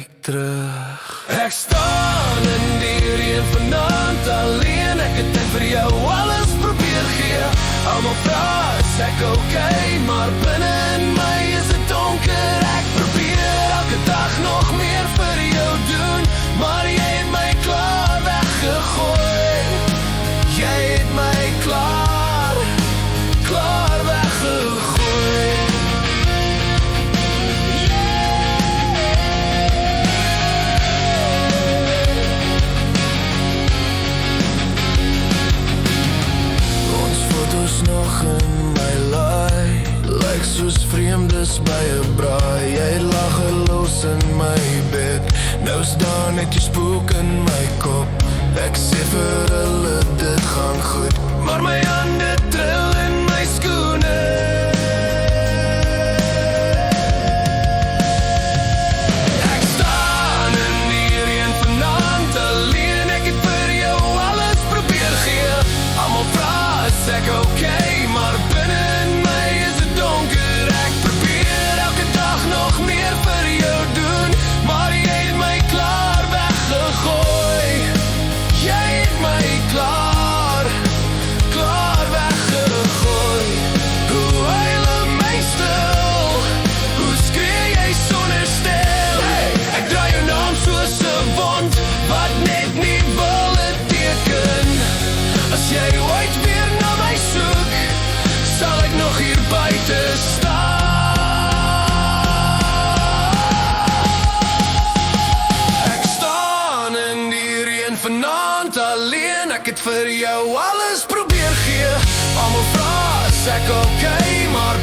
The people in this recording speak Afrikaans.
kyk terug. Ek staan in die reën vanaand alleen. Ek het net vir jou alles probeer gee. Almal vra, is ek okay, maar binne in my is dit donker. Ek probeer elke dag nog meer vir jou doen, maar jy het my klaar weggegooi. Jy het my klaar weggegooi. Ons foto's nog in my laai, lyk soos vreemdes by 'n braai. Jy lag los in my bed, nou staan net jy spook in my kop. Ek sê vir hulle dit gaan goed, maar my hande trill in my skoene. Ek staan in die reën vanaand alleen. Ek het vir jou alles probeer gee. Almal vra, is ek okay, maar binne in my is dit donker. Ek probeer elke dag nog meer vir jou doen, maar jy het my klaar weggegooi. Jy het my klaar weggegooi. Hoe huil 'n mens stil? Hoe skree jy sonder stil? Hey, ek draai jou naam soos 'n wond wat net nie wil teken. As jy ooit weer na my soek, sal ek nog hier buite staan. Ek staan in die reën vanaand alleen. Ek het vir jou alles probeer gee. Almal vra, is ek okay, maar